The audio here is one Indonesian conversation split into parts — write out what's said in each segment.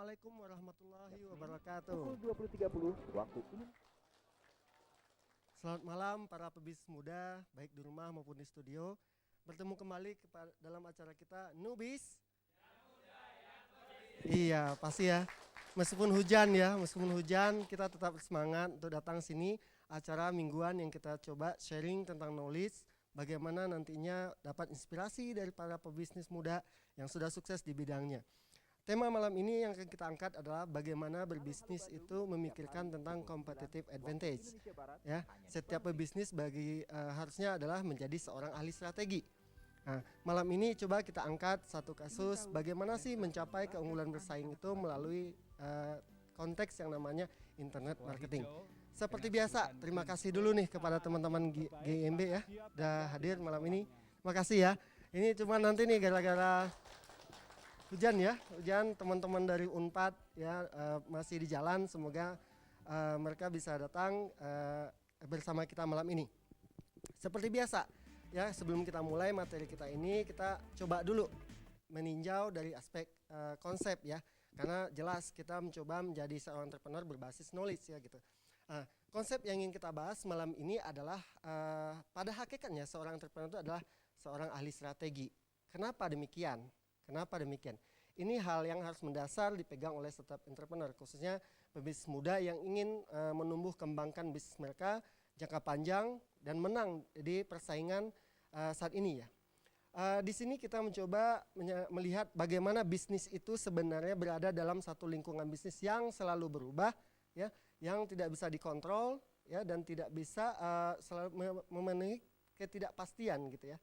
Assalamualaikum warahmatullahi wabarakatuh. Pukul 20.30 waktu ini. Selamat malam para pebisnis muda, baik di rumah maupun di studio. Bertemu kembali dalam acara kita Nubis. Iya, pasti ya. Meskipun hujan kita tetap semangat untuk datang sini. Acara mingguan yang kita coba sharing tentang knowledge, bagaimana nantinya dapat inspirasi dari para pebisnis muda yang sudah sukses di bidangnya. Tema malam ini yang akan kita angkat adalah bagaimana berbisnis itu memikirkan tentang competitive advantage. Ya, setiap pebisnis harusnya adalah menjadi seorang ahli strategi. Nah, malam ini coba kita angkat satu kasus bagaimana sih mencapai keunggulan bersaing itu melalui konteks yang namanya internet marketing. Seperti biasa, terima kasih dulu nih kepada teman-teman GIMB ya, udah hadir malam ini. Terima kasih ya. Ini cuma nanti nih gara-gara hujan teman-teman dari Unpad ya masih di jalan, semoga mereka bisa datang bersama kita malam ini. Seperti biasa ya, sebelum kita mulai materi kita ini, kita coba dulu meninjau dari aspek konsep ya, karena jelas kita mencoba menjadi seorang entrepreneur berbasis knowledge ya gitu. Konsep yang ingin kita bahas malam ini adalah pada hakikatnya seorang entrepreneur itu adalah seorang ahli strategi. Kenapa demikian? Ini hal yang harus mendasar dipegang oleh setiap entrepreneur, khususnya pebisnis muda yang ingin menumbuh kembangkan bisnis mereka jangka panjang dan menang di persaingan saat ini ya. Di sini kita mencoba melihat bagaimana bisnis itu sebenarnya berada dalam satu lingkungan bisnis yang selalu berubah ya, yang tidak bisa dikontrol ya, dan tidak bisa selalu memenuhi ketidakpastian gitu ya.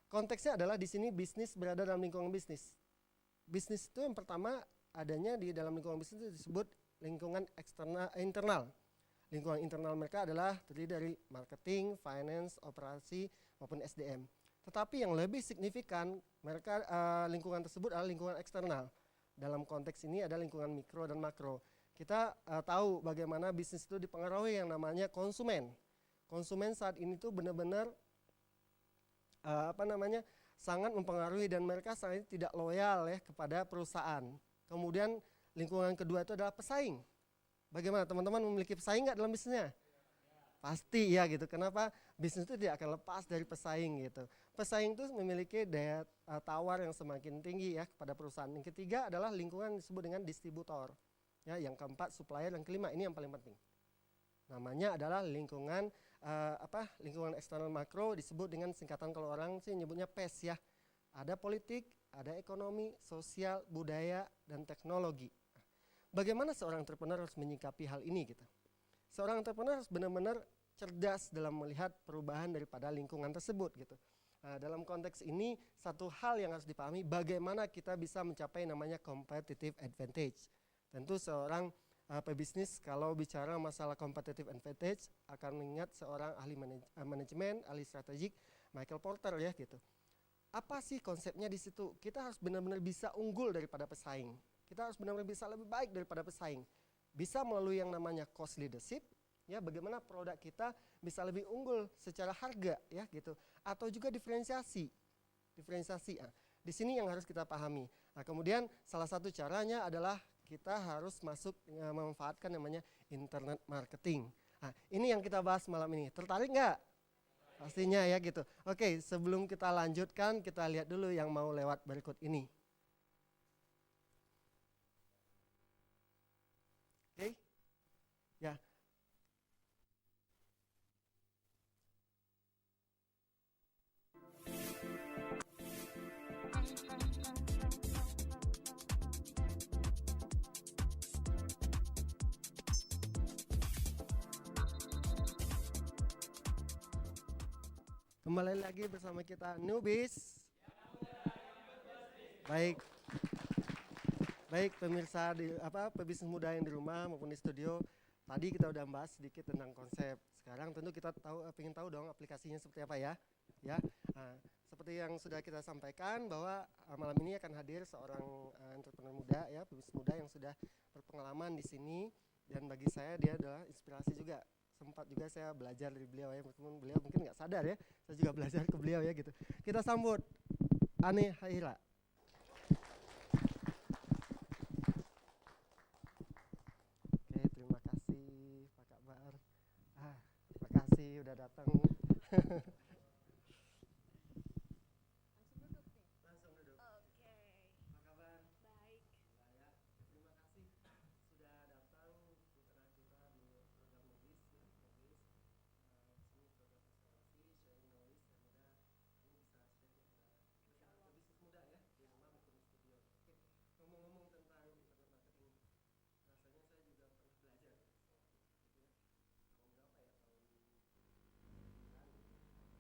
Konteksnya adalah di sini bisnis berada dalam lingkungan bisnis. Bisnis itu yang pertama adanya di dalam lingkungan bisnis itu disebut lingkungan internal. Lingkungan internal mereka adalah terdiri dari marketing, finance, operasi maupun SDM. Tetapi yang lebih signifikan mereka lingkungan tersebut adalah lingkungan eksternal. Dalam konteks ini ada lingkungan mikro dan makro. Kita tahu bagaimana bisnis itu dipengaruhi yang namanya konsumen. Konsumen saat ini tuh benar-benar sangat mempengaruhi dan mereka sangat tidak loyal ya kepada perusahaan. Kemudian lingkungan kedua itu adalah pesaing. Bagaimana teman-teman memiliki pesaing nggak dalam bisnisnya? Pasti ya gitu. Kenapa? Bisnis itu tidak akan lepas dari pesaing gitu. Pesaing itu memiliki daya tawar yang semakin tinggi ya kepada perusahaan. Yang ketiga adalah lingkungan disebut dengan distributor. Ya, yang keempat supplier, yang kelima ini yang paling penting. Namanya adalah lingkungan lingkungan eksternal makro, disebut dengan singkatan kalau orang sih nyebutnya PES ya. Ada politik, ada ekonomi, sosial, budaya, dan teknologi. Bagaimana seorang entrepreneur harus menyikapi hal ini gitu? Seorang entrepreneur harus benar-benar cerdas dalam melihat perubahan daripada lingkungan tersebut gitu. Dalam konteks ini satu hal yang harus dipahami, bagaimana kita bisa mencapai namanya competitive advantage. Tentu seorang pebisnis kalau bicara masalah competitive advantage akan mengingat seorang ahli manajemen, ahli strategik, Michael Porter ya gitu. Apa sih konsepnya di situ? Kita harus benar-benar bisa unggul daripada pesaing. Kita harus benar-benar bisa lebih baik daripada pesaing. Bisa melalui yang namanya cost leadership, ya bagaimana produk kita bisa lebih unggul secara harga ya gitu. Atau juga diferensiasi. Di sini yang harus kita pahami. Kemudian salah satu caranya adalah kita harus memanfaatkan namanya internet marketing. Ini yang kita bahas malam ini. Tertarik nggak? Pastinya ya gitu. Oke, sebelum kita lanjutkan, kita lihat dulu yang mau lewat berikut ini. Oke, ya. Kembali lagi bersama kita Nubis. Baik pemirsa pebisnis muda yang di rumah maupun di studio. Tadi kita udah bahas sedikit tentang konsep. Sekarang tentu kita ingin tahu dong aplikasinya seperti apa ya. Seperti yang sudah kita sampaikan bahwa malam ini akan hadir seorang entrepreneur muda ya, pebisnis muda yang sudah berpengalaman di sini, dan bagi saya dia adalah inspirasi juga. Sempat juga saya belajar dari beliau ya, meskipun beliau mungkin nggak sadar ya, saya juga belajar ke beliau ya gitu. Kita sambut Ani Haira. kasih udah datang. Langsung duduk. Oke, Apa kabar? baik. Ya, terima kasih sudah datang di tengah kita di program Nobis ya, Nobis. Sini program restorasi, sharing knowledge yang mudah ini bisa share kepada pebisnis muda ya di rumah maupun di studio. Oke, ngomong-ngomong tentang internet marketing, rasanya saya juga pernah belajar gitu ya. Tahun berapa ya?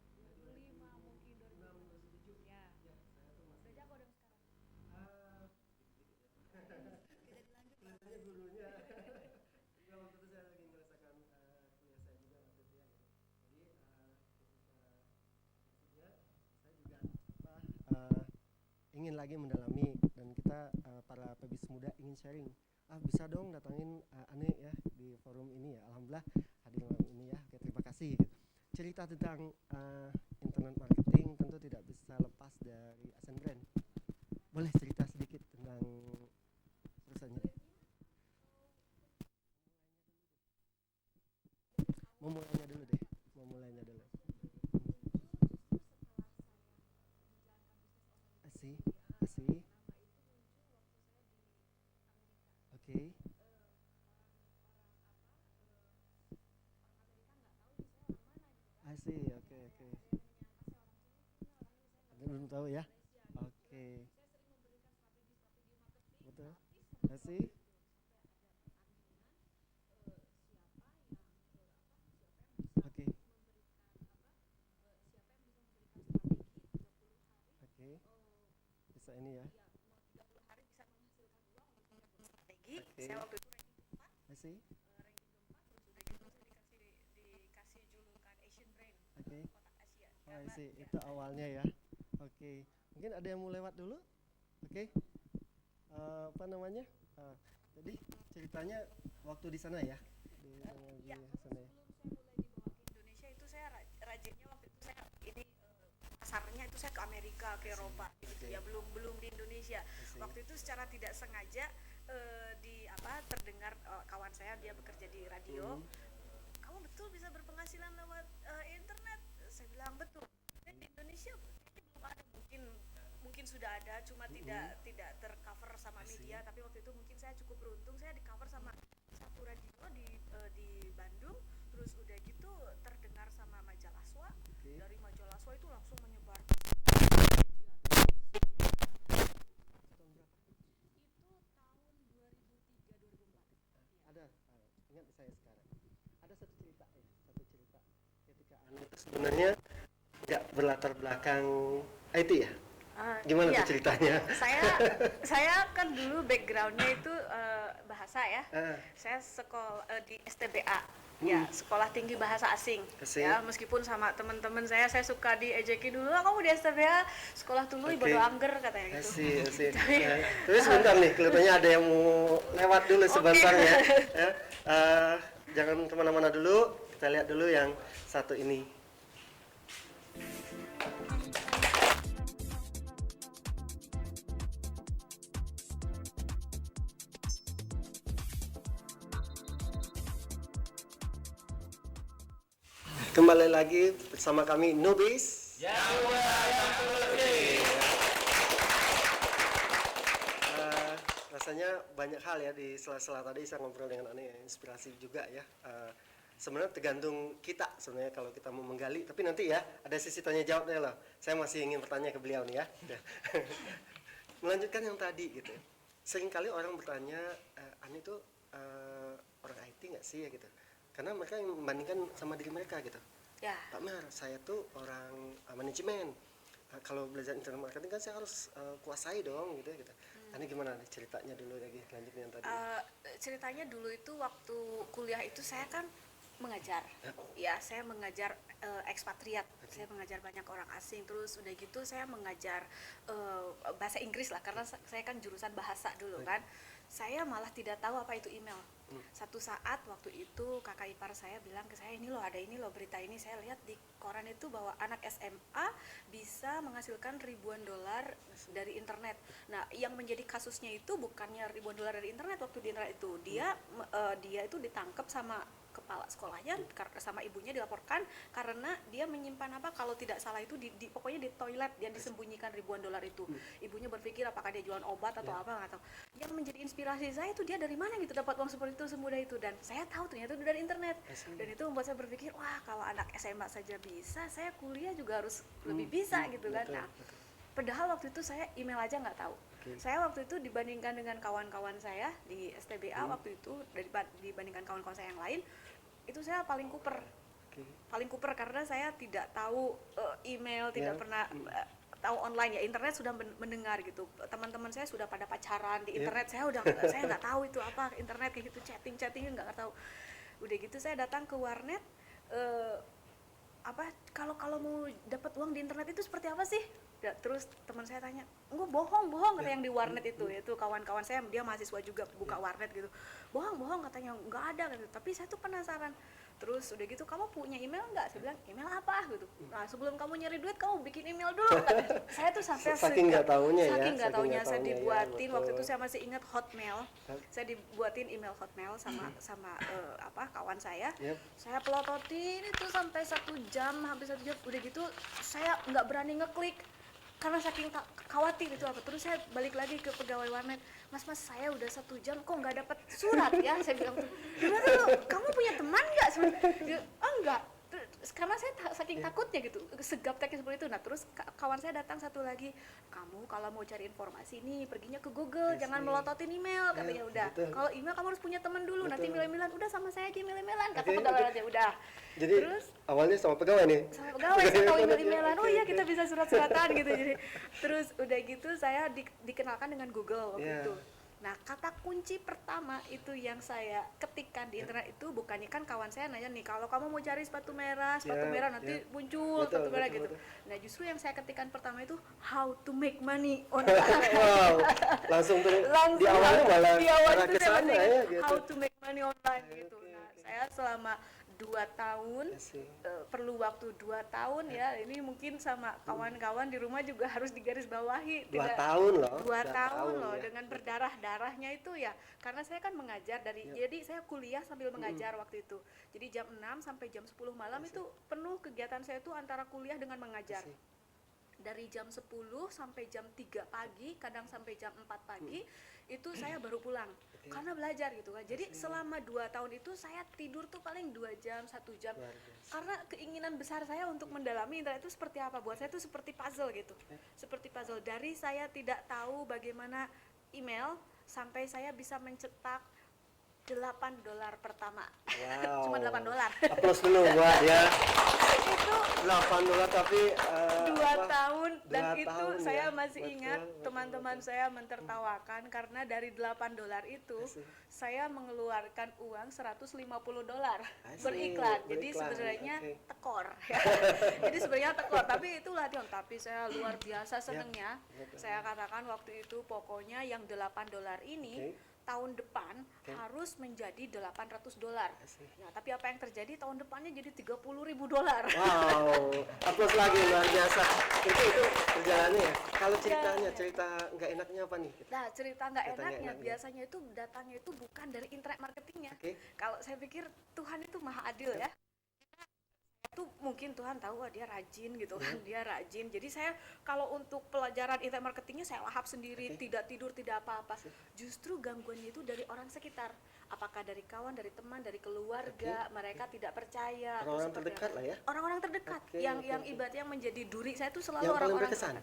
Tahun 2005 mungkin 2007. Ya. Ya, saya tuh masih Udah jago dong sekarang. dikit-dikit ya. Tidak dilanjut. Kelihatannya gurunya. Nah, waktu itu saya lagi merasakan kuliah saya juga waktu itu ya. Jadi ketika akhirnya saya juga ingin lagi mendalami dan kita para pebis muda ingin sharing. Bisa dong datangin Ane ya di forum ini ya. Alhamdulillah hadir malam ini ya. Oke, terima kasih. Cerita tentang internet marketing tentu tidak bisa lepas dari Asen Brand. Boleh cerita sedikit tentang perusahaannya? Memulainya dulu deh. Memulainya dulu. Asih, asih. Oke. Asih, oke, oke. Belum tahu ya? Oke. Betul. Asih. Oke. Oke. Bisa ini ya. 30 hari bisa menghasilkan uang untuk membuat strategi. Oke. Saya waktu itu ranking 4, Asih. ranking 4 terus udah gitu dikasih julukan Asian Brain, Oke. otak Asia. Oh, Karena asih. ya, Itu awalnya ya. Oke. Mungkin ada yang mau lewat dulu? Oke. Apa namanya? Jadi ceritanya waktu di sana ya? Di ya, sana ya. sebelum saya mulai dibawa ke Indonesia itu saya rajinnya waktu itu saya ini pasarnya itu saya ke Amerika, ke Eropa gitu Oke. ya, belum di Indonesia. Asih. Waktu itu secara tidak sengaja terdengar kawan saya dia bekerja di radio. Kamu betul bisa berpenghasilan lewat internet? Saya bilang betul. Dan di Indonesia ini belum ada, mungkin sudah ada, cuma tidak tercover sama media. Tapi waktu itu mungkin saya cukup beruntung, saya di cover sama satu radio di Bandung. Terus udah gitu terdengar sama majalah Swa. Oke. Dari majalah Swa itu langsung menyebar ke semua media televisi. Tahun berapa? Itu tahun 2003-2004. Ada ingat saya sekarang ada satu cerita ketika Anda itu sebenarnya nggak berlatar belakang IT ya, gimana Iya. tuh ceritanya? Saya kan dulu backgroundnya itu bahasa ya. Saya sekolah di STBA. Ya, Sekolah Tinggi Bahasa Asing. Asing. Ya, meskipun sama teman-teman saya suka diejekin dulu, kamu di STBA sekolah tuluy Oke. bodo angger katanya gitu. Asik. Tapi- Nah, tapi sebentar nih, kelihatannya ada yang mau lewat dulu sebentar ya. Ya, jangan kemana-mana dulu, kita lihat dulu yang satu ini. Kembali lagi bersama kami Nobis. Rasanya banyak hal ya di sela-sela tadi saya ngobrol dengan Ani, inspirasi juga ya. Sebenarnya tergantung kita sebenarnya kalau kita mau menggali, tapi nanti ya ada sisi tanya jawabnya loh. Saya masih ingin bertanya ke beliau nih ya. Melanjutkan yang tadi gitu. Seringkali orang bertanya, Ani itu orang IT nggak sih ya gitu. Karena mereka yang membandingkan sama diri mereka gitu. Ya. Pak Mar, saya tuh orang manajemen. Kalau belajar internet marketing kan saya harus kuasai dong gitu ya gitu. Ini gimana nih ceritanya dulu lagi lanjutnya yang tadi? Ceritanya dulu itu waktu kuliah itu saya kan mengajar. Ya, saya mengajar ekspatriat. Saya mengajar banyak orang asing. Terus udah gitu saya mengajar bahasa Inggris lah karena saya kan jurusan bahasa dulu kan. Saya malah tidak tahu apa itu email. Satu saat waktu itu kakak ipar saya bilang ke saya, ini loh ada ini loh berita ini, saya lihat di koran itu bahwa anak SMA bisa menghasilkan ribuan dolar dari internet. Nah, yang menjadi kasusnya itu bukannya ribuan dolar dari internet waktu di internet itu, dia itu ditangkap sama kepala sekolahnya sama ibunya dilaporkan karena dia menyimpan apa kalau tidak salah itu pokoknya di toilet dia disembunyikan ribuan dolar itu. Ibunya berpikir apakah dia jualan obat atau apa nggak tahu. Yang menjadi inspirasi saya itu dia dari mana gitu dapat uang seperti itu semudah itu, dan saya tahu ternyata itu dari internet. Dan itu membuat saya berpikir wah kalau anak SMA saja bisa, saya kuliah juga harus lebih bisa gitu kan. Nah, padahal waktu itu saya email aja nggak tahu. Saya waktu itu dibandingkan dengan kawan-kawan saya di STBA waktu itu dibandingkan kawan-kawan saya yang lain, itu saya paling kuper. Paling kuper karena saya tidak tahu email, tidak pernah tahu online ya, internet sudah mendengar gitu. Teman-teman saya sudah pada pacaran di internet, saya nggak tahu itu apa internet kayak gitu, chatting nggak tahu. Udah gitu saya datang ke warnet, kalau mau dapat uang di internet itu seperti apa sih? Terus teman saya tanya, enggak bohong kata yang di warnet itu kawan-kawan saya dia mahasiswa juga buka warnet gitu, bohong katanya nggak ada gitu. Tapi saya tuh penasaran. Terus udah gitu, kamu punya email nggak? Saya bilang, email apa gitu. Nah sebelum kamu nyari duit kamu bikin email dulu. Saya tuh sampai saking nggak taunya saya dibuatin waktu itu saya masih ingat Hotmail. Saya dibuatin email Hotmail sama kawan saya. Saya pelototin itu sampai 1 jam, hampir 1 jam. Udah gitu saya nggak berani ngeklik karena saking khawatir itu apa. Terus saya balik lagi ke pegawai warnet, mas saya udah 1 jam kok nggak dapat surat ya. Saya bilang tuh, gimana tuh, kamu punya teman nggak? Dia, enggak. Karena saya saking takutnya gitu, segapteknya seperti itu. Nah terus kawan saya datang satu lagi, kamu kalau mau cari informasi nih perginya ke Google, jangan melototin email katanya. Udah, kalau email kamu harus punya teman dulu, nanti email-emailan. Udah sama saya aja email-emailan, kata pegawai aja udah. Jadi terus awalnya sama pegawai nih? Sama pegawai, saya tahu email-emailan, oh iya kita bisa surat-suratan gitu. Jadi terus udah gitu saya dikenalkan dengan Google waktu itu. Nah kata kunci pertama itu yang saya ketikkan di internet itu, bukannya kan kawan saya nanya nih, kalau kamu mau cari sepatu merah nanti muncul sepatu merah gitu. Nah justru yang saya ketikkan pertama itu how to make money online. Wow, langsung di awalnya malah itu saya kesana ya gitu. How to make money online gitu. Nah saya selama 2 tahun, perlu waktu 2 tahun ya. Ini mungkin sama kawan-kawan di rumah juga harus digarisbawahi. 2 tahun loh. 2 tahun loh ya. dengan berdarah-darahnya itu ya. Karena saya kan mengajar jadi saya kuliah sambil mengajar waktu itu. Jadi jam 6 sampai jam 10 malam itu penuh kegiatan saya itu antara kuliah dengan mengajar. Dari jam 10 sampai jam 3 pagi, kadang sampai jam 4 pagi itu saya baru pulang karena belajar gitu kan. Jadi selama 2 tahun itu saya tidur tuh paling 2 jam, 1 jam karena keinginan besar saya untuk mendalami internet itu seperti apa. Buat saya itu seperti puzzle gitu, seperti puzzle. Dari saya tidak tahu bagaimana email sampai saya bisa mencetak $8 pertama. Wow. Cuma $8. Aplaus dulu buat ya. Itu $8 tapi 2 tahun dan 2 itu tahun saya ya. masih ingat teman-teman saya mentertawakan karena dari $8 itu saya mengeluarkan uang $150 beriklan. Jadi sebenarnya tekor. Jadi sebenarnya tekor, tapi itu latihan. Tapi saya luar biasa senengnya. Saya katakan waktu itu pokoknya yang $8 ini tahun depan harus menjadi $800. Nah, tapi apa yang terjadi tahun depannya jadi $30.000. Wow, aplaus lagi, luar biasa. Itu perjalanannya ya. Kalau cerita nggak enaknya apa nih? Nah, cerita nggak enaknya biasanya itu datangnya itu bukan dari internet marketingnya. Kalau saya pikir Tuhan itu maha adil ya. Itu mungkin Tuhan tahu dia rajin gitu kan, dia rajin. Jadi saya kalau untuk pelajaran internet marketingnya saya lahap sendiri, tidak tidur, tidak apa-apa. Justru gangguannya itu dari orang sekitar. Apakah dari kawan, dari teman, dari keluarga, mereka tidak percaya. Orang-orang terdekat lah ya. Orang-orang terdekat yang ibaratnya menjadi duri saya itu selalu Yang paling orang-orang berkesan?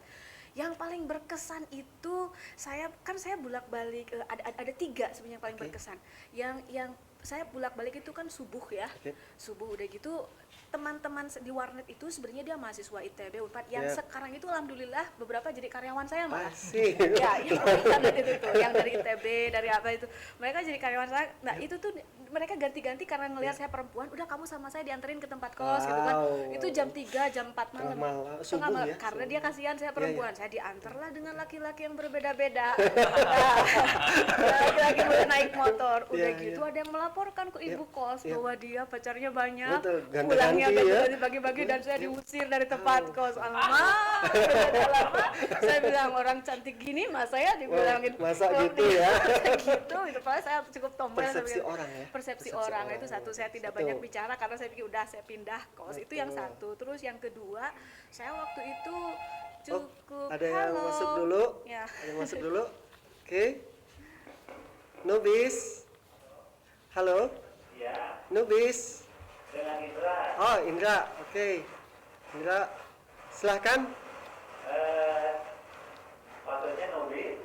Yang paling berkesan itu saya bolak-balik ada 3 sebenarnya yang paling berkesan. Yang saya bolak-balik itu kan subuh ya. Subuh udah gitu teman-teman di warnet itu sebenarnya dia mahasiswa ITB Unpad yang sekarang itu alhamdulillah beberapa jadi karyawan saya malah. Ya, yang dari ITB, dari apa itu. Mereka jadi karyawan saya. Nah, itu tuh mereka ganti-ganti karena ngelihat saya perempuan, udah kamu sama saya dianterin ke tempat kos gitu kan. Itu jam 3, jam 4 malam. Subuh ya. Karena dia kasihan saya perempuan. Saya diantarlah dengan laki-laki yang berbeda-beda. Laki-laki naik motor. Udah gitu ada yang melaporkan ke ibu kos bahwa dia pacarnya banyak. Pulangnya pagi-pagi dan saya diusir dari tempat kos. Alamak, saya bilang orang cantik gini mas saya dibilangin masa gitu ya. gitu, itu padahal saya cukup tombol. Persepsi orang ya. persepsi Persepsi orang orang, itu satu. ya. Saya tidak Satu. banyak bicara karena saya pikir udah saya pindah kos. Itu yang Betul. satu. Terus yang kedua, saya waktu itu cukup Ada yang halo. masuk dulu. Ya. Ada yang masuk dulu. Oke. Nubis. Halo. Ya, Nubis. dengan Indra. Oh, Indra. Oke. Indra, silahkan. Maksudnya Nobi,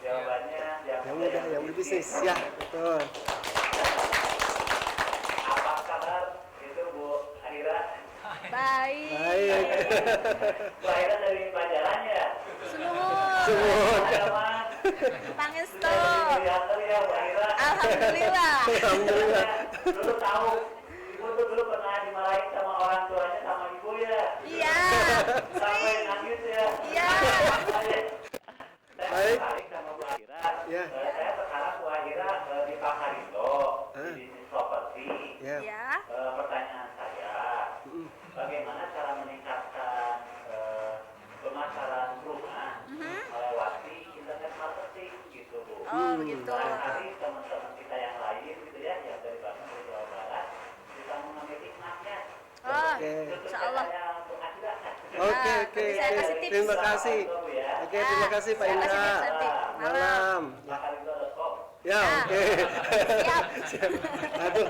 jawabannya Yang muda, yang berbisnis. Ya, betul. Apa kabar? Itu Bu Ahira. Baik. Baik. Bu Ahira dari Pajaran ya? Sunuhun. Semua. Teman, Pangestu. kelihatan ya Bu Ahira. Alhamdulillah. Alhamdulillah. Dulu tahu, Ibu tuh dulu pernah dimarahin sama orang tuanya sama Ibu ya? Iya. Sampai nangis ya? Iya. Saya Baik. tertarik sama Bu Ahira. Ya. Saya sekarang Bu Ahira di Pakarindo, di bisnis properti. Ya. Ya. Pertanyaan saya, bagaimana cara meningkatkan pemasaran rumah melewati internet marketing gitu Bu? Oh, begitu. Barangkali teman-teman kita yang lain gitu ya, yang dari Bandung dari Jawa Barat bisa mengambil hikmahnya. Oh, Oke. insya Allah. Oke, Nah, oke. nanti saya kasih tips. Terima kasih. Oke, terima kasih Pak saya kasih Indra. tips nanti. Malam. Ya, Nah, oke. siap. Aduh.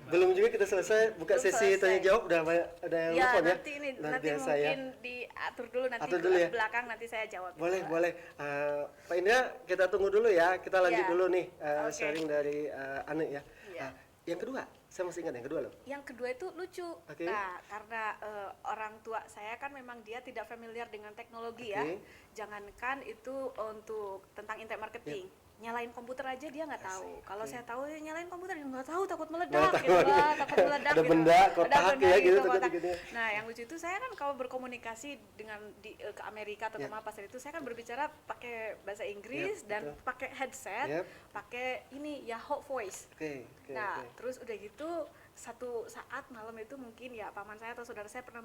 Belum juga kita selesai buka Belum sesi selesai. tanya jawab, udah banyak ada yang Ya, nelfon ya. nanti ini Luar nanti biasa mungkin ya. diatur dulu nanti Atur dulu ya. belakang nanti saya jawab. Boleh, boleh. Pak Indra, kita tunggu dulu ya. Kita lanjut Ya. dulu nih Oke. sharing dari Ane ya. Iya. Yang kedua, saya masih ingat yang kedua loh. Yang kedua itu lucu. Oke. Nah, karena orang tua saya kan memang dia tidak familiar dengan teknologi ya. Oke. Jangankan itu untuk tentang internet marketing. Nyalain komputer aja dia nggak tahu. Kalau saya tahu ya nyalain komputer dia nggak tahu, takut meledak Nggak gitu tahu. lah, takut meledak Ada gitu. benda, kotak Ada benda ya, gitu, kotak. takut-takutnya. Nah, yang lucu itu saya kan kalau berkomunikasi dengan ke Amerika atau Ya. kemana pas itu saya kan berbicara pakai bahasa Inggris Yep, dan betul. pakai headset, Yep. pakai ini Yahoo Voice. Oke, oke, Nah, oke. terus udah gitu satu saat malam itu mungkin ya paman saya atau saudara saya pernah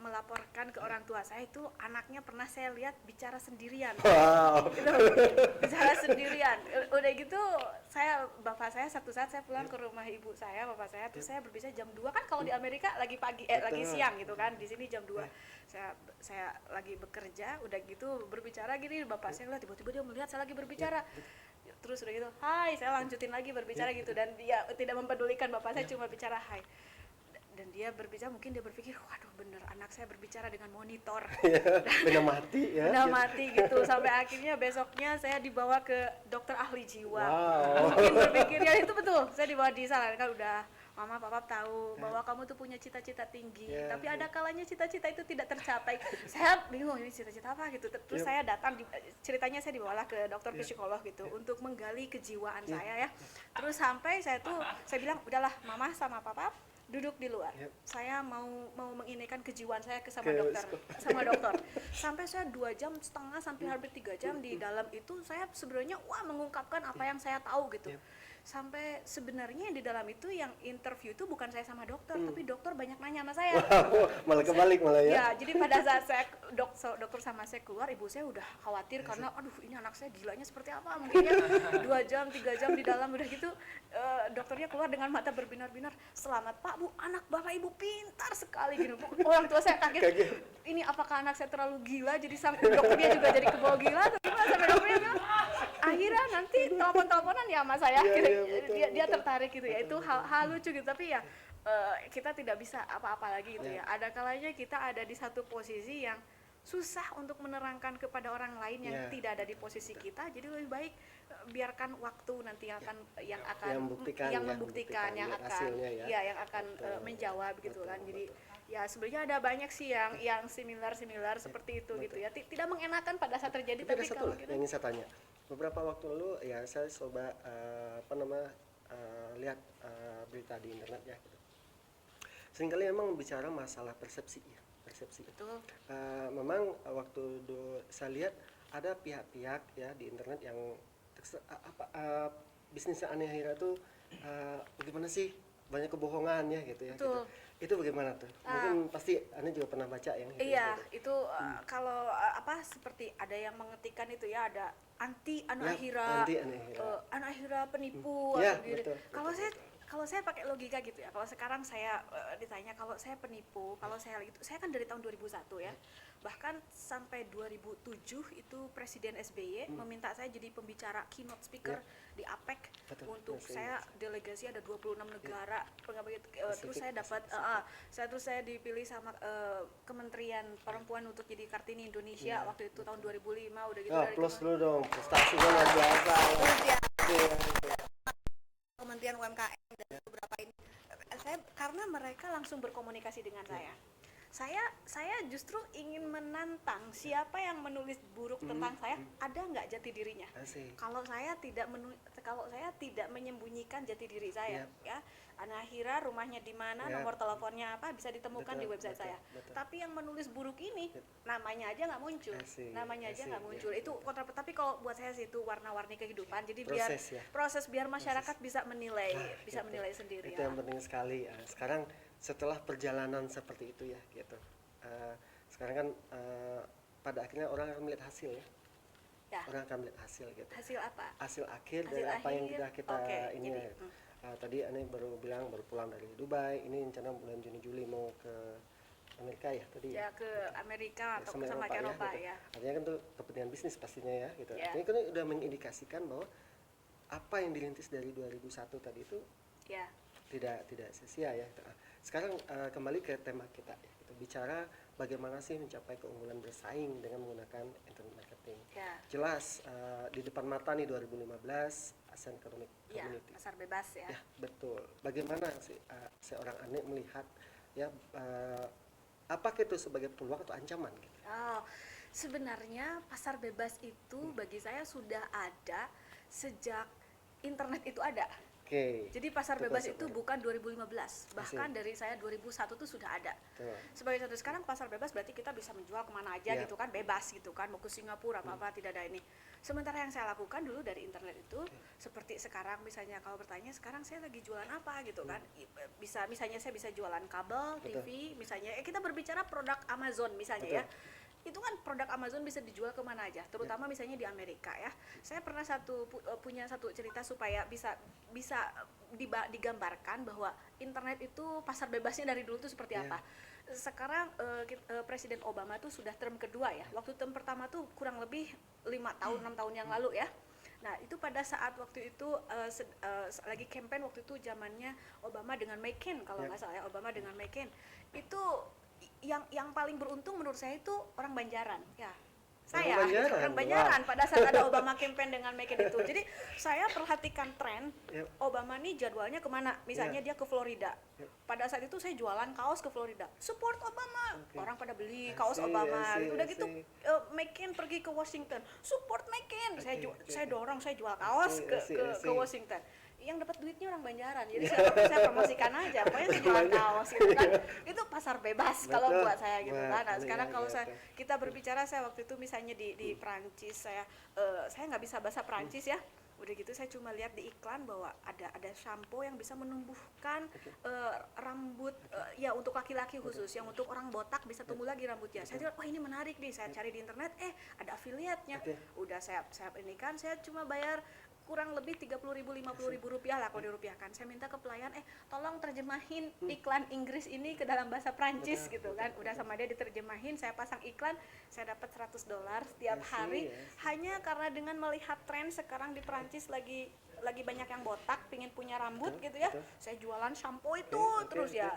melaporkan ke orang tua saya itu anaknya pernah saya lihat bicara sendirian. Wow. Gitu, bicara sendirian. Udah gitu bapak saya satu saat saya pulang ke rumah ibu saya, bapak saya terus saya berbicara jam 2 kan kalau di Amerika lagi pagi lagi Betul. siang gitu kan. Di sini jam 2. Saya lagi bekerja, udah gitu berbicara gini, bapak saya lihat tiba-tiba dia melihat saya lagi berbicara. Terus udah gitu, hai, saya lanjutin lagi berbicara gitu dan dia tidak mempedulikan bapak saya cuma bicara hai. Dan dia berbicara, mungkin dia berpikir, waduh bener anak saya berbicara dengan monitor. Benda mati ya. Udah mati gitu sampai akhirnya besoknya saya dibawa ke dokter ahli jiwa. Wow. Mungkin berpikir ya itu betul, saya dibawa di sana kan udah mama papa tahu bahwa kamu tuh punya cita-cita tinggi, Ya, tapi ada kalanya cita-cita itu tidak tercapai. Saya bingung ini cita-cita apa gitu. Terus saya datang ceritanya saya dibawalah ke dokter psikolog gitu untuk menggali kejiwaan saya ya. Terus sampai saya bilang udahlah mama sama papa duduk di luar. Saya mau menginikan kejiwaan saya sama dokter. Sampai saya 2,5 jam sampai hampir 3 jam di dalam itu saya sebenarnya mengungkapkan apa yang saya tahu gitu. Sampai sebenarnya di dalam itu yang interview itu bukan saya sama dokter, tapi dokter banyak nanya sama saya. Wow, malah kebalik malah ya. Ya, jadi pada saat saya dokter sama saya keluar, ibu saya udah khawatir karena aduh ini anak saya gilanya seperti apa mungkin ya 2 jam 3 jam di dalam udah gitu dokternya keluar dengan mata berbinar-binar, "Selamat Pak, Bu, anak Bapak Ibu pintar sekali." Gitu. Orang tua saya kaget. Ini apakah anak saya terlalu gila jadi sampai dokternya juga jadi kebawa gila atau gimana sampai dokternya bilang akhirnya nanti telepon-teleponan ya sama saya. Dia tertarik gitu ya. Itu hal lucu gitu tapi ya kita tidak bisa apa-apa lagi gitu ya. Ada kalanya kita ada di satu posisi yang susah untuk menerangkan kepada orang lain yang tidak ada di posisi kita, jadi lebih baik biarkan waktu nanti yang akan membuktikan yang akan menjawab gitu kan. Jadi ya sebenarnya ada banyak sih yang similar seperti itu gitu ya. Tidak mengenakan pada saat terjadi Tapi ada satu kalau lah yang ingin saya tanya. Beberapa waktu lalu ya saya coba lihat berita di internet ya gitu. Seringkali memang bicara masalah persepsi ya, persepsi. Betul. Memang waktu saya lihat ada pihak-pihak ya di internet yang bisnisnya Ane Ahira tuh bagaimana sih, banyak kebohongannya gitu ya. Gitu. Itu bagaimana tuh? Mungkin pasti Anda juga pernah baca yang itu. Iya, itu kalau seperti ada yang mengetikkan itu ya, ada anti Anahira, anti Anahira. Anahira penipu Ya, atau gitu. betul, Kalau saya pakai logika gitu ya. Kalau sekarang saya ditanya kalau saya penipu, kalau saya gitu, saya kan dari tahun 2001 ya. Bahkan sampai 2007 itu Presiden SBY meminta saya jadi pembicara keynote speaker di APEC. Betul, Untuk masih saya ingat. delegasi ada 26 negara. Terus saya dapat Pasifik. terus saya dipilih sama Kementerian Perempuan untuk jadi Kartini Indonesia waktu itu tahun 2005 udah gitu dari Plus dulu dong, prestasinya luar biasa. Terus ya Iya. Kementerian UMKM dan beberapa ini karena mereka langsung berkomunikasi dengan saya justru ingin menantang siapa yang menulis buruk tentang saya, ada nggak jati dirinya. Asik. Kalau saya tidak menyembunyikan jati diri saya, ya Anahira rumahnya di mana, nomor teleponnya apa bisa ditemukan di website saya. Tapi yang menulis buruk ini namanya aja nggak muncul, itu kontra. Tapi kalau buat saya sih itu warna-warni kehidupan. Jadi proses biar masyarakat bisa menilai, menilai sendiri. Itu yang penting sekali. Sekarang setelah perjalanan seperti itu ya, gitu. Sekarang kan pada akhirnya orang akan melihat hasil ya. Orang akan melihat hasil gitu. Hasil apa? Hasil akhir dari apa yang kita ini. Tadi Ane baru bilang baru pulang dari Dubai. Ini rencana bulan Juni Juli mau ke Amerika ya tadi. Ya ke Amerika atau sama ke Eropa ya. Artinya kan tuh kepentingan bisnis pastinya ya gitu. Ya. Artinya kan udah mengindikasikan bahwa apa yang dirintis dari 2001 tadi itu tidak sia-sia ya. Sekarang kembali ke tema kita ya. Kita bicara bagaimana sih mencapai keunggulan bersaing dengan menggunakan internet marketing. Jelas di depan mata nih 2015 ASEAN Economic Community. Pasar bebas ya. Ya, betul. Bagaimana sih seorang Ane melihat ya apakah itu sebagai peluang atau ancaman gitu? Sebenarnya pasar bebas itu bagi saya sudah ada sejak internet itu ada. Jadi pasar bebas itu bukan 2015, bahkan dari saya 2001 tuh sudah ada. Sebagai contoh sekarang pasar bebas berarti kita bisa menjual kemana aja gitu kan, bebas gitu kan, mau ke Singapura apa tidak ada ini. Sementara yang saya lakukan dulu dari internet itu seperti sekarang misalnya kalau bertanya sekarang saya lagi jualan apa gitu kan, misalnya saya bisa jualan kabel, TV, misalnya kita berbicara produk Amazon misalnya ya. Itu kan produk Amazon bisa dijual kemana aja, terutama misalnya di Amerika ya. Saya pernah punya satu cerita supaya bisa digambarkan bahwa internet itu pasar bebasnya dari dulu itu seperti apa. Sekarang Presiden Obama tuh sudah term kedua ya. Waktu term pertama tuh kurang lebih 6 tahun yang lalu ya. Nah itu pada saat waktu itu lagi campaign waktu itu zamannya Obama dengan McCain kalau nggak salah ya, Obama dengan McCain itu yang paling beruntung menurut saya itu orang Banjaran ya. Orang Banjaran pada saat ada Obama campaign dengan McCain itu. Jadi saya perhatikan tren Obama nih jadwalnya kemana. Misalnya dia ke Florida. Pada saat itu saya jualan kaos ke Florida. Support Obama. Orang pada beli kaos Obama. Udah gitu McCain pergi ke Washington. Support McCain. Saya dorong, saya jual kaos ke Washington. Yang dapat duitnya orang Banjaran, jadi saya promosikan aja, pokoknya saya jualan kaos gitu kan, itu pasar bebas kalau buat saya gitu kan. Nah sekarang kalau kita berbicara, saya waktu itu misalnya di Prancis, saya nggak bisa bahasa Prancis ya, udah gitu saya cuma lihat di iklan bahwa ada shampoo yang bisa menumbuhkan rambut ya untuk laki-laki khusus, yang untuk orang botak bisa tumbuh lagi rambutnya. Saya lihat, wah ini menarik nih, saya cari di internet, ada affiliate-nya, udah saya ini kan, saya cuma bayar kurang lebih 30.000 50.000 rupiah lah kalau dirupiahkan. Saya minta ke pelayan tolong terjemahin iklan Inggris ini ke dalam bahasa Prancis gitu kan. Udah sama dia diterjemahin, saya pasang iklan, saya dapat $100 setiap hari hanya karena dengan melihat tren sekarang di Prancis lagi banyak yang botak pingin punya rambut gitu ya. Saya jualan shampoo itu terus ya.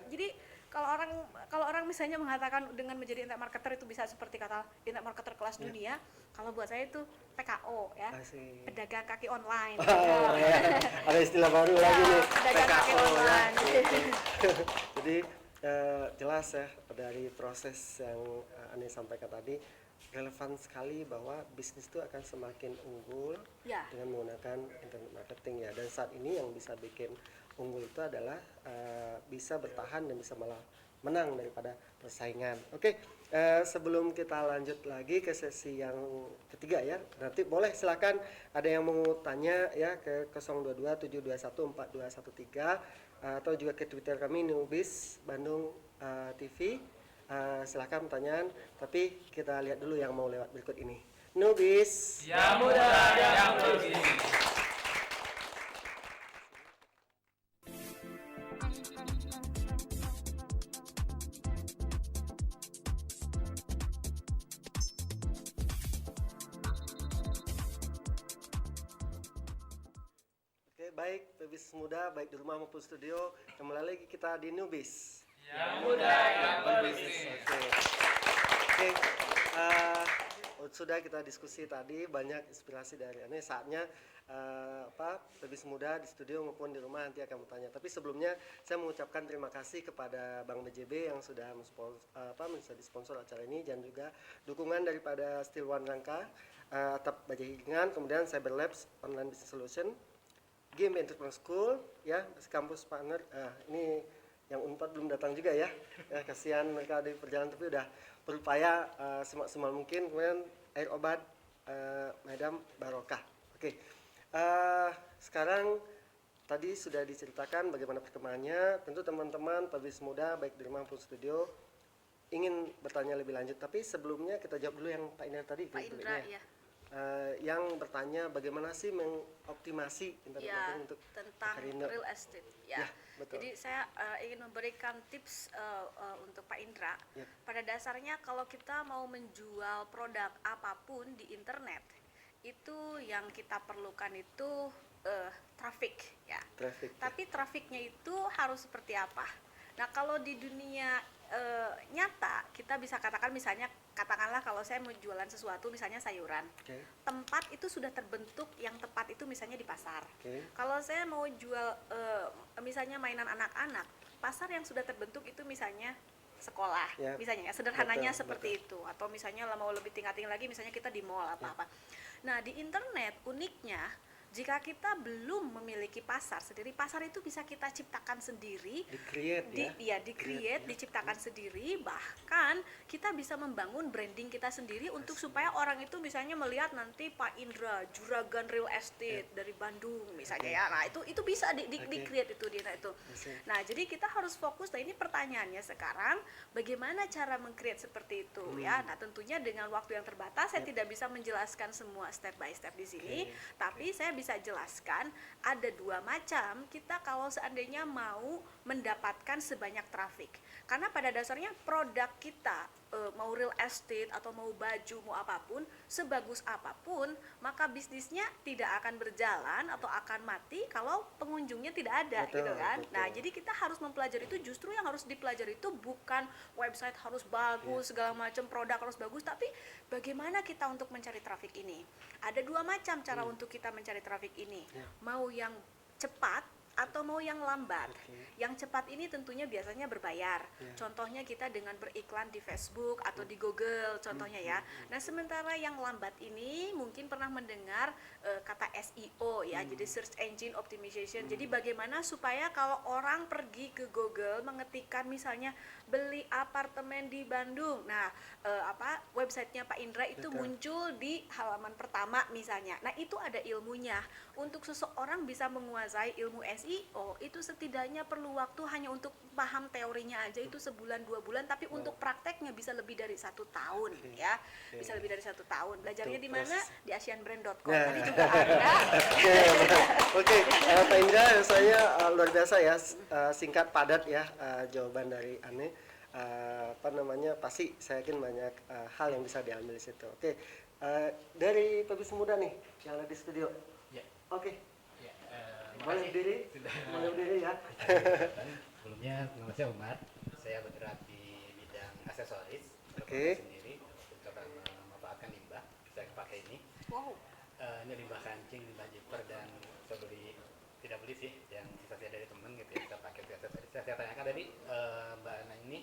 Jadi kalau orang misalnya mengatakan dengan menjadi internet marketer itu bisa seperti kata internet marketer kelas dunia, kalau buat saya itu PKO ya, pedagang kaki online. Ada istilah baru lagi nih, pedagang kaki online. Jadi jelas ya dari proses yang Ane sampaikan tadi, relevan sekali bahwa bisnis itu akan semakin unggul dengan menggunakan internet marketing ya. Dan saat ini yang bisa bikin unggul itu adalah bisa bertahan dan bisa malah menang daripada persaingan. Oke, sebelum kita lanjut lagi ke sesi yang ketiga ya, nanti boleh silakan ada yang mau tanya ya ke 022 721 4213 atau juga ke Twitter kami Newbies Bandung TV. Silakan pertanyaan, tapi kita lihat dulu yang mau lewat berikut ini. Newbies. Yang muda yang logis. Oke, baik Newbies muda, baik di rumah maupun studio. Kembali lagi kita di Newbies. Yang muda yang berbisnis. Oke, sudah kita diskusi tadi, banyak inspirasi dari Ane. Saatnya Newbies muda di studio maupun di rumah nanti akan bertanya. Tapi sebelumnya saya mengucapkan terima kasih kepada Bank BJB yang sudah menjadi sponsor acara ini, dan juga dukungan daripada Steel One Rangka, Atap Bajingan, kemudian Cyberlabs Online Business Solution, Game Entrepreneur School, ya, kampus partner. Ini yang Unpad belum datang juga ya. Kasihan mereka di perjalanan, tapi udah berupaya semaksimal mungkin. Kemudian Air Obat, Madam Barokah. Oke. Sekarang tadi sudah diceritakan bagaimana perkembangannya. Tentu teman-teman Newbies muda baik di rumah maupun studio ingin bertanya lebih lanjut, tapi sebelumnya kita jawab dulu yang Pak Indra tadi. Pak Indra, ya. Yang bertanya bagaimana sih mengoptimasi internet Ya, marketing untuk tentang Karindo. real estate. Ya, betul. jadi saya ingin memberikan tips untuk Pak Indra. Ya. Pada dasarnya kalau kita mau menjual produk apapun di internet, itu yang kita perlukan itu traffic, ya. Traffic, ya. Tapi trafiknya itu harus seperti apa? Nah, kalau di dunia nyata, kita bisa katakan misalnya, katakanlah kalau saya mau jualan sesuatu, misalnya sayuran, Oke. tempat itu sudah terbentuk yang tepat itu misalnya di pasar. Oke. Kalau saya mau jual misalnya mainan anak-anak, pasar yang sudah terbentuk itu misalnya sekolah, Ya. misalnya sederhananya Betul, seperti itu. Atau misalnya mau lebih tingkat-tinggi lagi, misalnya kita di mall apa-apa. Nah, di internet uniknya, jika kita belum memiliki pasar sendiri, pasar itu bisa kita ciptakan sendiri, Di-create ya. di-create, diciptakan sendiri. Bahkan kita bisa membangun branding kita sendiri untuk supaya orang itu misalnya melihat nanti Pak Indra, juragan real estate dari Bandung misalnya, ya. Nah, itu bisa di-create itu itu. Nah, jadi kita harus fokus. Nah, ini pertanyaannya sekarang, bagaimana cara meng-create seperti itu, ya. Nah, tentunya dengan waktu yang terbatas saya tidak bisa menjelaskan semua step by step di sini, tapi saya bisa jelaskan ada dua macam kita kalau seandainya mau mendapatkan sebanyak traffic. Karena pada dasarnya produk kita mau real estate atau mau baju, mau apapun, sebagus apapun, maka bisnisnya tidak akan berjalan atau akan mati kalau pengunjungnya tidak ada, Betul, gitu kan. betul. Nah, jadi kita harus mempelajari itu. Justru yang harus dipelajari itu bukan website harus bagus, segala macam produk harus bagus, tapi bagaimana kita untuk mencari traffic ini. Ada dua macam cara untuk kita mencari traffic ini. Mau yang cepat atau mau yang lambat. Yang cepat ini tentunya biasanya berbayar. Contohnya kita dengan beriklan di Facebook atau di Google, contohnya ya. Nah, sementara yang lambat ini mungkin pernah mendengar kata SEO ya, jadi Search Engine Optimization. Jadi bagaimana supaya kalau orang pergi ke Google mengetikkan misalnya beli apartemen di Bandung. Nah, websitenya Pak Indra itu muncul di halaman pertama misalnya. Nah, itu ada ilmunya. Untuk seseorang bisa menguasai ilmu SEO itu setidaknya perlu waktu hanya untuk paham teorinya aja itu sebulan 2 bulan, tapi untuk prakteknya bisa lebih dari 1 tahun ya. Bisa lebih dari 1 tahun. Belajarnya di mana? Di asianbrand.com. Tadi juga ada. Oke, Pak Indra, saya luar biasa ya, singkat padat ya jawaban dari Ane. Pasti saya yakin banyak hal yang bisa diambil di situ. Oke, dari Newbies muda nih yang ada di studio. Ya. Oke, Ya, boleh berdiri, boleh berdiri ya. Sebelumnya, nama saya Umar. Saya bergerak di bidang aksesoris. Oke. Sendiri untuk memanfaatkan limbah. Saya pakai ini. Wow. Ini limbah kancing, limbah zipper, dan saya tidak beli sih, yang sisa dari temen gitu ya. Kita pakai untuk aksesoris. Saya tanyakan tadi, Mbak Ana ini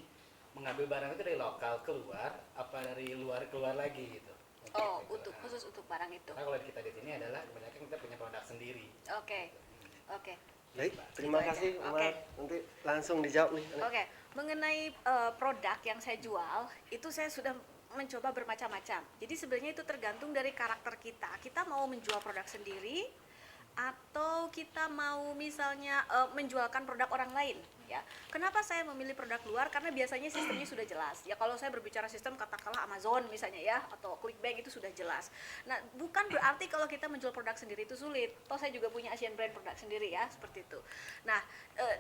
mengambil barang itu dari lokal keluar, apa dari luar keluar lagi gitu? Oh, Untuk khusus untuk barang itu. Karena kalau kita di sini adalah kebanyakan kita punya produk sendiri. Oke. Oke. Baik, terima Gitu aja. kasih Umar. Oke. Nanti langsung dijawab nih. Ane. Oke, mengenai produk yang saya jual, itu saya sudah mencoba bermacam-macam. Jadi sebenarnya itu tergantung dari karakter kita. Kita mau menjual produk sendiri atau kita mau misalnya menjualkan produk orang lain ya. Kenapa saya memilih produk luar? Karena biasanya sistemnya sudah jelas. Ya kalau saya berbicara sistem katakanlah Amazon misalnya ya atau Clickbank itu sudah jelas. Nah, bukan berarti kalau kita menjual produk sendiri itu sulit. Toh saya juga punya Asian brand produk sendiri ya, seperti itu. Nah,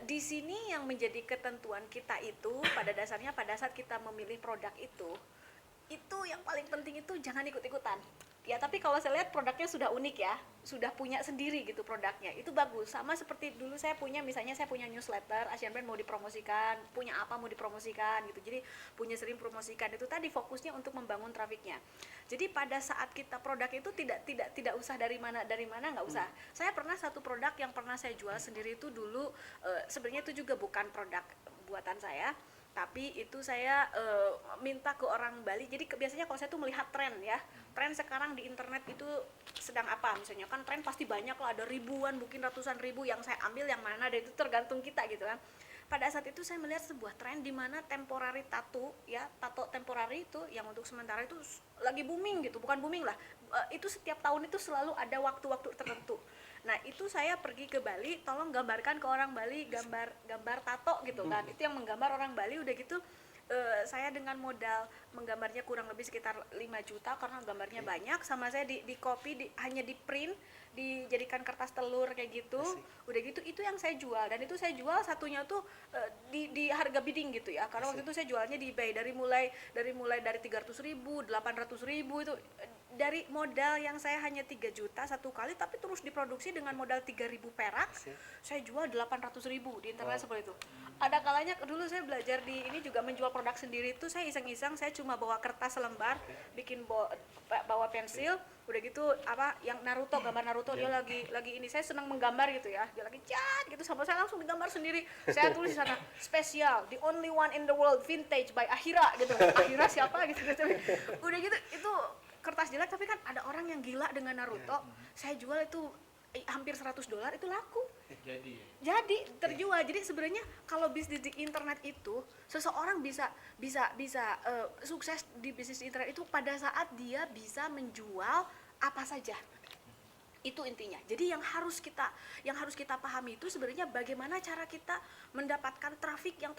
di sini yang menjadi ketentuan kita itu pada dasarnya pada saat kita memilih produk itu yang paling penting itu jangan ikut-ikutan. Ya, tapi kalau saya lihat produknya sudah unik ya, sudah punya sendiri gitu produknya, itu bagus. Sama seperti dulu saya punya, misalnya saya punya newsletter, Asian Brand mau dipromosikan, punya apa mau dipromosikan gitu. Jadi punya sering promosikan, itu tadi fokusnya untuk membangun trafiknya. Jadi pada saat kita produk itu tidak usah dari mana nggak usah. Saya pernah satu produk yang pernah saya jual sendiri itu dulu, sebenarnya itu juga bukan produk buatan saya. Tapi itu saya minta ke orang Bali. Jadi biasanya kalau saya tuh melihat tren ya, tren sekarang di internet itu sedang apa, misalnya kan tren pasti banyak lah, ada ribuan mungkin ratusan ribu, yang saya ambil yang mana, dan itu tergantung kita gitu kan. Pada saat itu saya melihat sebuah tren di mana temporary tattoo ya, tato temporary itu yang untuk sementara itu lagi booming gitu, bukan booming lah, itu setiap tahun itu selalu ada waktu-waktu tertentu. Nah itu saya pergi ke Bali, tolong gambarkan ke orang Bali gambar tato gitu kan, itu yang menggambar orang Bali. Udah gitu saya dengan modal menggambarnya kurang lebih sekitar 5 juta karena gambarnya banyak, sama saya di copy, hanya di print, dijadikan kertas telur kayak gitu. Udah gitu itu yang saya jual, dan itu saya jual satunya tuh di harga bidding gitu ya, karena waktu itu saya jualnya di eBay dari mulai dari 300.000, 800.000 itu. Dari modal yang saya hanya 3 juta satu kali, tapi terus diproduksi dengan modal 3.000 perak, saya jual 800.000 di internet. Seperti itu. Ada kalanya dulu saya belajar di ini juga menjual produk sendiri itu, saya iseng-iseng, saya cuma bawa kertas selembar, bikin bawa pensil, udah gitu apa yang Naruto, gambar Naruto, dia lagi ini, saya senang menggambar gitu ya, dia lagi cat gitu, sama saya langsung digambar sendiri. Saya tulis di sana spesial, the only one in the world, vintage by Akira gitu. Akira siapa gitu. Udah gitu itu kertas jelek, tapi kan ada orang yang gila dengan Naruto. Saya jual itu hampir $100 itu laku. Jadi terjual. Jadi sebenarnya kalau bisnis di internet itu, seseorang bisa sukses di bisnis internet itu pada saat dia bisa menjual apa saja. Itu intinya. Jadi yang harus kita pahami itu sebenarnya bagaimana cara kita mendapatkan traffic yang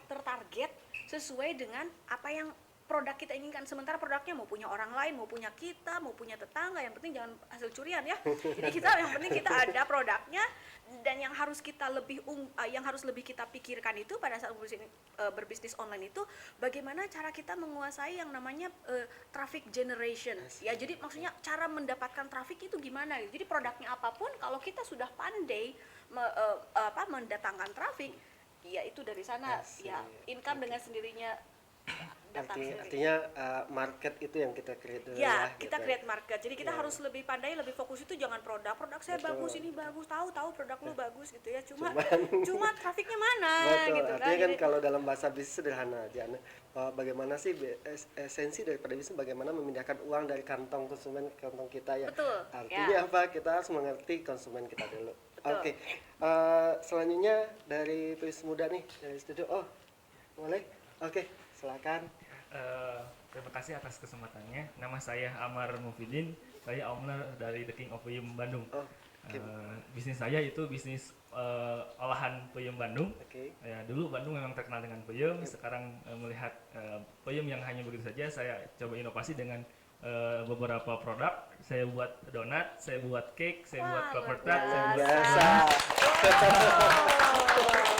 tertarget sesuai dengan apa yang produk kita inginkan. Sementara produknya mau punya orang lain, mau punya kita, mau punya tetangga, yang penting jangan hasil curian ya. Jadi yang penting kita ada produknya, dan yang harus lebih kita pikirkan itu pada saat berbisnis online itu bagaimana cara kita menguasai yang namanya traffic generation. Ya, jadi maksudnya cara mendapatkan traffic itu gimana. Jadi produknya apapun kalau kita sudah pandai mendatangkan traffic, ya itu dari sana ya income dengan sendirinya. Artinya market itu yang kita create dulu ya, ya, kita gitu. create market. Jadi kita harus lebih pandai, lebih fokus itu jangan produk saya bagus, ini bagus, tahu produk lu bagus gitu ya, cuma trafiknya mana. Betul. Gitu Artinya kan Jadi, kalau dalam bahasa bisnis sederhana aja, bagaimana sih esensi daripada bisnis, bagaimana memindahkan uang dari kantong konsumen ke kantong kita ya. Betul, Artinya apa? Kita harus mengerti konsumen kita dulu. Betul. Oke. Selanjutnya dari Pris Muda nih dari studio. Oh, boleh? Oke, silakan. Terima kasih atas kesempatannya. Nama saya Amar Mufidin. Saya owner dari The King of Peyem Bandung. Oh, okay. Bisnis saya itu bisnis olahan peyem Bandung. Oke. Ya, dulu Bandung memang terkenal dengan peyem. Sekarang melihat peyem yang hanya begitu saja, saya coba inovasi dengan beberapa produk. Saya buat donat, saya buat cake, saya buat clover tart, saya buat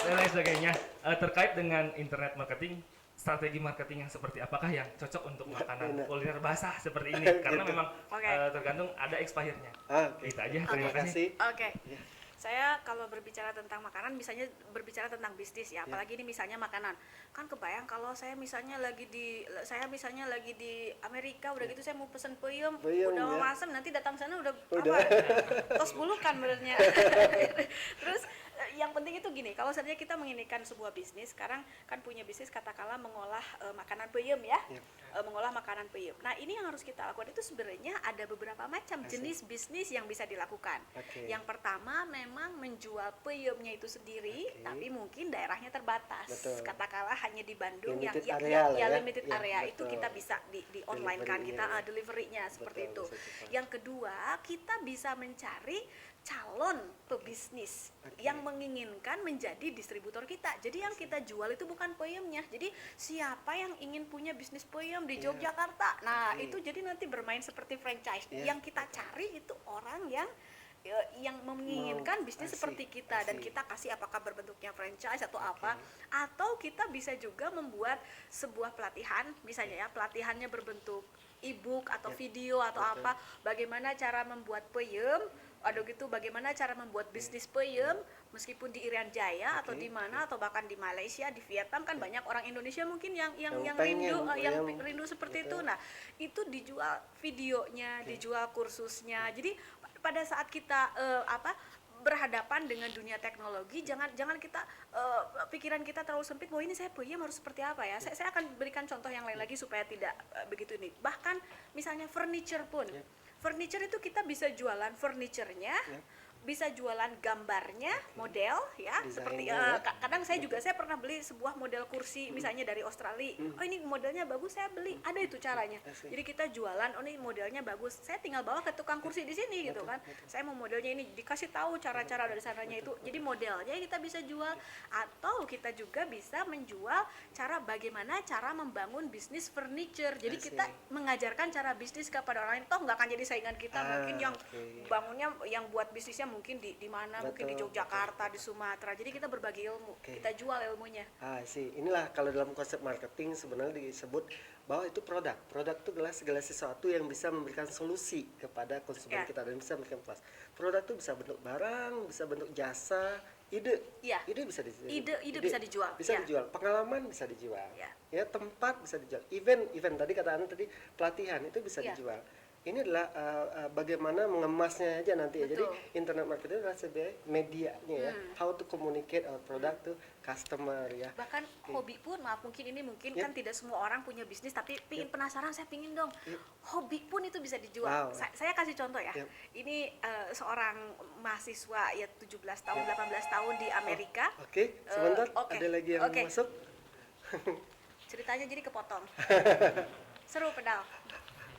dan lain sebagainya. Terkait dengan internet marketing, strategi marketing yang seperti apakah yang cocok untuk makanan kuliner basah seperti ini? Karena memang tergantung ada expirednya. Itu aja. Terima kasih. Oke. Saya kalau berbicara tentang makanan, misalnya berbicara tentang bisnis ya, apalagi ini misalnya makanan. Kan kebayang kalau saya misalnya lagi di Amerika, udah gitu saya mau pesen peyem, udah mau masem, nanti datang sana udah. Tos bulukan benernya. Terus yang penting itu gini, kalau seandainya kita menginginkan sebuah bisnis, sekarang kan punya bisnis katakanlah mengolah makanan peyem ya, mengolah makanan peyem. Nah ini yang harus kita lakukan itu sebenarnya ada beberapa macam jenis bisnis yang bisa dilakukan. Yang pertama memang menjual peyemnya itu sendiri, tapi mungkin daerahnya terbatas. Katakanlah hanya di Bandung limited yang area limited area itu kita bisa di online kan, kita delivery-nya seperti itu. Yang kedua kita bisa mencari calon pebisnis yang menginginkan menjadi distributor kita. Jadi yang kita jual itu bukan peyemnya. Jadi siapa yang ingin punya bisnis peyem di Yogyakarta? Nah, itu jadi nanti bermain seperti franchise. Yang kita cari itu orang yang menginginkan bisnis seperti kita, dan kita kasih apakah berbentuknya franchise atau apa, atau kita bisa juga membuat sebuah pelatihan, misalnya ya pelatihannya berbentuk e-book atau video atau apa, bagaimana cara membuat peyem, bagaimana cara membuat bisnis peyem meskipun di Irian Jaya atau di mana, atau bahkan di Malaysia, di Vietnam kan banyak orang Indonesia mungkin yang rindu seperti itu. Nah, itu dijual videonya, dijual kursusnya. Jadi pada saat kita berhadapan dengan dunia teknologi, jangan kita pikiran kita terlalu sempit bahwa ini saya peyem harus seperti apa ya. Saya akan berikan contoh yang lain lagi supaya tidak begitu ini. Bahkan misalnya furniture pun. Furniture itu kita bisa jualan furniturnya, bisa jualan gambarnya, model ya, seperti kadang saya pernah beli sebuah model kursi misalnya dari Australia. Oh, ini modelnya bagus, saya beli. Ada itu caranya. Jadi kita jualan, oh ini modelnya bagus, saya tinggal bawa ke tukang kursi di sini gitu kan. Saya mau modelnya ini, dikasih tahu cara-cara dari sananya itu. Jadi modelnya kita bisa jual, atau kita juga bisa menjual bagaimana cara membangun bisnis furniture. Jadi kita mengajarkan cara bisnis kepada orang lain. Toh nggak akan jadi saingan kita, mungkin yang bangunnya, yang buat bisnisnya mungkin di mana, mungkin di Yogyakarta, di Sumatera. Jadi kita berbagi ilmu, kita jual ilmunya. Inilah kalau dalam konsep marketing sebenarnya disebut bahwa itu produk. Produk itu adalah segala sesuatu yang bisa memberikan solusi kepada konsumen kita dan bisa memberikan puas. Produk itu bisa bentuk barang, bisa bentuk jasa, ide bisa dijual. Ide bisa dijual. Bisa dijual. Pengalaman bisa dijual. Ya, tempat bisa dijual. Event tadi kata Anda tadi, pelatihan itu bisa dijual. Ini adalah bagaimana mengemasnya aja nanti ya. Jadi internet marketing adalah sebagai medianya ya. How to communicate our product to customer ya. Bahkan hobi pun, mungkin kan tidak semua orang punya bisnis, tapi pingin penasaran, saya pingin dong. Hobi pun itu bisa dijual. Saya kasih contoh ya. Ini seorang mahasiswa ya 17 tahun, 18 tahun di Amerika. Sebentar, ada lagi yang masuk. Ceritanya jadi kepotong. Seru pedal.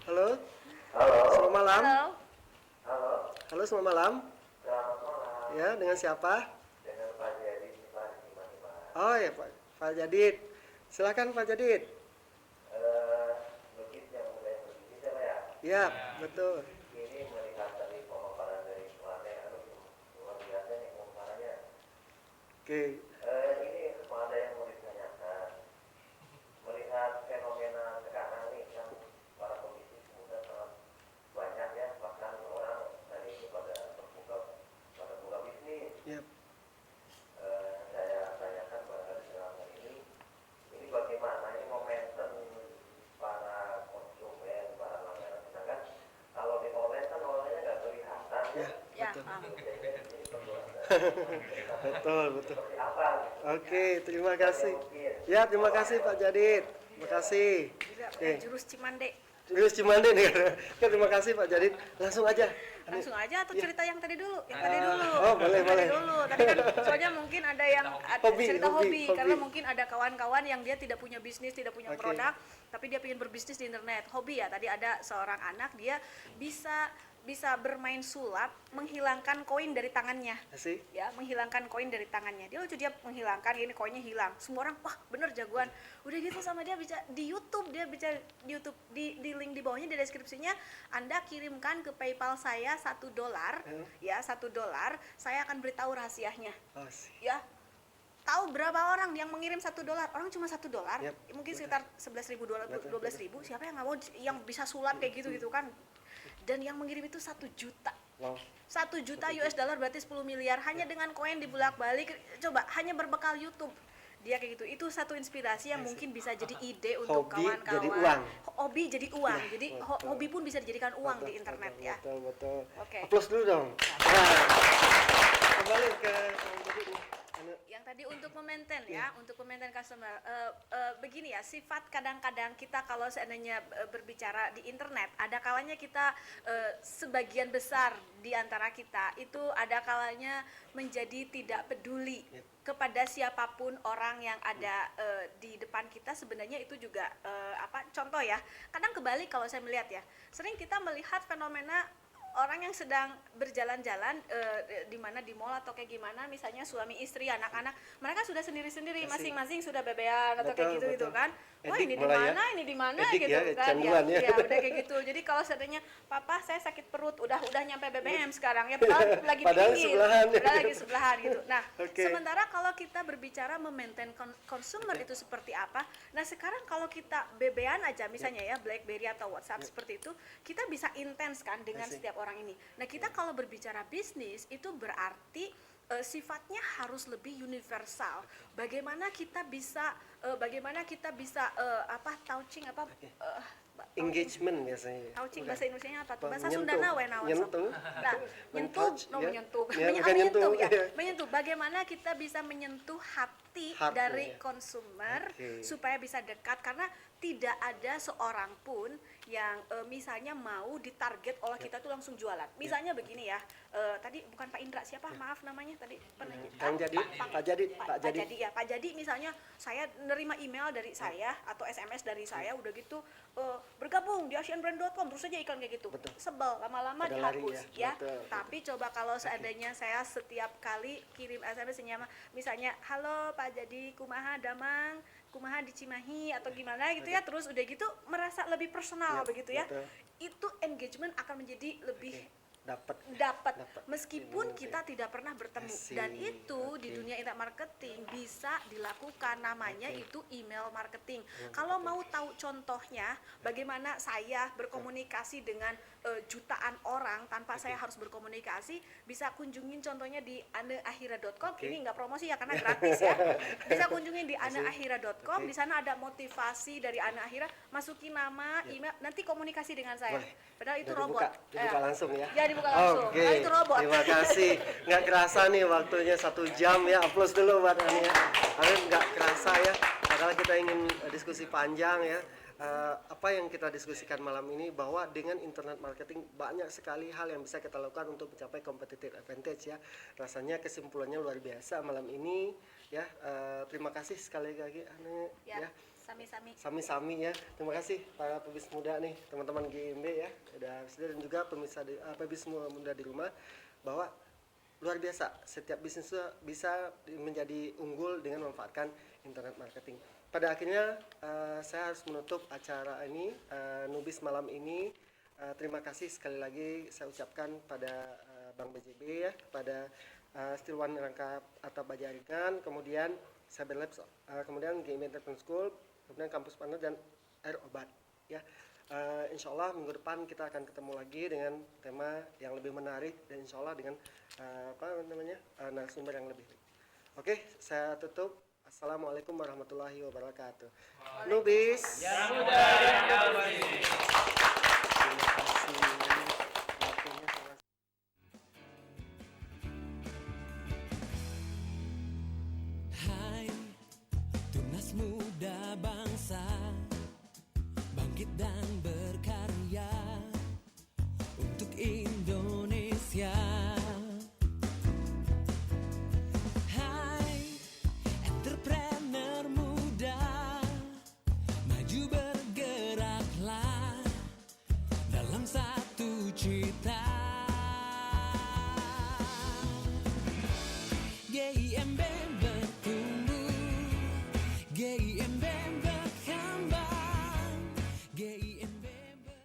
Halo. Selamat malam. Halo, selamat malam. Ya, dengan siapa? Dengan Pak Jadid, Pak. Oh ya, Pak Jadid. Silakan Pak Jadid. Lukis yang mulai berbisnis ya. Ya, betul. Ini melihat dari pemaparan dari pelatih, luar biasa nih pemaparannya. Ini ada yang mau ditanyakan. Melihat fenomena sekarang nih kan para pebisnis muda sangat banyak ya, bahkan orang hari ini pada buka bisnis. Saya tanyakan pada selama ini bagaimana ini momentum para konsumen, para langganan, sedangkan kalau di online kan orangnya nggak kelihatan ya. Betul. Seperti apa? Oke, terima kasih. Ya, terima kasih Pak Jadid. Terima kasih. Jurus Cimande. Jurus Cimande nih. Terima kasih Pak Jadid. Langsung aja Atau cerita yang tadi dulu, Oh, boleh. Tadi kan soalnya mungkin ada yang cerita hobi, karena mungkin ada kawan-kawan yang dia tidak punya bisnis, tidak punya produk, tapi dia ingin berbisnis di internet. Hobi ya, tadi ada seorang anak, dia bisa bermain sulap, menghilangkan koin dari tangannya. Ya, menghilangkan koin dari tangannya. Dia lucu, dia menghilangkan, ini koinnya hilang. Semua orang, wah bener jagoan. Udah gitu sama dia bisa di YouTube, di link di bawahnya, di deskripsinya, Anda kirimkan ke PayPal saya $1, ya $1, saya akan beritahu rahasianya. Ya, tahu berapa orang yang mengirim $1? Orang cuma $1, mungkin sekitar 11.000 dolar, 12.000. Siapa yang nggak mau yang bisa sulap kayak gitu kan? Dan yang mengirim itu 1 juta. 1 juta US dollar berarti 10 miliar hanya dengan koin dibulak-balik. Coba hanya berbekal YouTube. Dia kayak gitu. Itu satu inspirasi yang mungkin bisa jadi ide untuk kawan-kawan. Hobi jadi uang. Jadi hobi pun bisa dijadikan uang di internet ya. Betul. Oke. Aplaus dulu dong. Kembali ke Yang tadi untuk memaintain ya, untuk memaintain customer. Begini ya, sifat kadang-kadang kita kalau seandainya berbicara di internet, ada kalanya kita sebagian besar di antara kita itu ada kalanya menjadi tidak peduli kepada siapapun orang yang ada di depan kita. Sebenarnya itu juga contoh ya. Kadang kebalik kalau saya melihat ya. Sering kita melihat fenomena orang yang sedang berjalan-jalan di mana di mall atau kayak gimana, misalnya suami istri anak-anak, mereka sudah sendiri-sendiri masing-masing sudah bebean atau kayak Betul, gitu betul. kan. Wah, Edik ini di malah ya. mana, ini di mana Edik gitu ya, kan. kecanduan ya. Ya, udah kayak gitu. Jadi kalau seandainya papa saya sakit perut, udah nyampe BBM sekarang ya, padahal lagi Padahal pinggir. sebelahan. Padahal lagi sebelahan gitu. Nah, Oke. sementara kalau kita berbicara memaintain consumer itu seperti apa, nah sekarang kalau kita bebean aja misalnya ya BlackBerry atau WhatsApp seperti itu, kita bisa intens kan dengan setiap orang ini. Nah, kita kalau berbicara bisnis itu berarti sifatnya harus lebih universal. Bagaimana kita bisa touching apa Engagement biasanya. touching bahasa Indonesianya apa tuh? Bahasa Menyentuh. Sunda naon Nyentuh. Nah, nyentuh, Men-touch, ya. menyentuh. Ya, bukan nyentuh, ya. ya. Menyentuh. Bagaimana kita bisa menyentuh hati Heart, dari ya. konsumer Oke. supaya bisa dekat, karena tidak ada seorang pun yang misalnya mau ditarget oleh kita tuh langsung jualan. Misalnya begini ya. Tadi bukan Pak Indra, siapa? Maaf namanya tadi penanya. Kang Jadi, Pak Jadi, Pak Jadi ya, Pak Jadi misalnya saya nerima email dari saya atau SMS dari saya udah gitu bergabung di asianbrand.com, terus aja iklan kayak gitu. Betul. Sebel, lama-lama Pada lari dihapus ya. ya. Betul. Tapi coba kalau seandainya saya setiap kali kirim SMS misalnya halo Pak Jadi, kumaha Damang, kumaha di Cimahi atau gimana gitu ya, terus udah gitu merasa lebih personal Ya, begitu ya. betul. Itu engagement akan menjadi lebih Dapat. dapat Dapat. meskipun Ilmu, kita tidak pernah bertemu, Asik. dan itu di Oke. dunia internet marketing bisa dilakukan, namanya itu email marketing. Kalau mau tahu contohnya bagaimana saya berkomunikasi dengan jutaan orang tanpa saya harus berkomunikasi, bisa kunjungin contohnya di aneahira.com. Oke. Ini nggak promosi ya karena gratis ya. Bisa kunjungin di aneahira.com. Oke. Di sana ada motivasi dari Ane Ahira, masukin nama, email, nanti komunikasi dengan saya. Boleh. Padahal itu Udah robot. dibuka langsung ya. Ya, dibuka langsung. Oke, Nah, itu robot. terima kasih. Nggak kerasa nih waktunya 1 jam ya. Aplaus dulu buat Ani ya. Karena nggak kerasa ya. Padahal kita ingin diskusi panjang ya. Apa yang kita diskusikan malam ini, bahwa dengan internet marketing banyak sekali hal yang bisa kita lakukan untuk mencapai competitive advantage ya. Rasanya kesimpulannya luar biasa malam ini ya. Terima kasih sekali lagi Ani ya. Sami-sami. Sami-sami ya. Terima kasih para pebisnis muda nih, teman-teman GMB ya, udah hadir, dan juga pemirsa pebisnis muda di rumah, bahwa luar biasa setiap bisnis itu bisa menjadi unggul dengan memanfaatkan internet marketing. Pada akhirnya saya harus menutup acara ini, Nubis malam ini. Terima kasih sekali lagi saya ucapkan pada Bank BJB ya, pada Stilwan Rangkap atau Bajaringan, kemudian Cyber Labs, kemudian GMB Entrepreneur School, kemudian Kampus Partner dan Air Obat ya. Insya Allah minggu depan kita akan ketemu lagi dengan tema yang lebih menarik, dan insya Allah dengan narasumber yang lebih baik. Oke, saya tutup. Assalamualaikum warahmatullahi wabarakatuh. Nubis. Yang muda yang berbisnis. Terima kasih.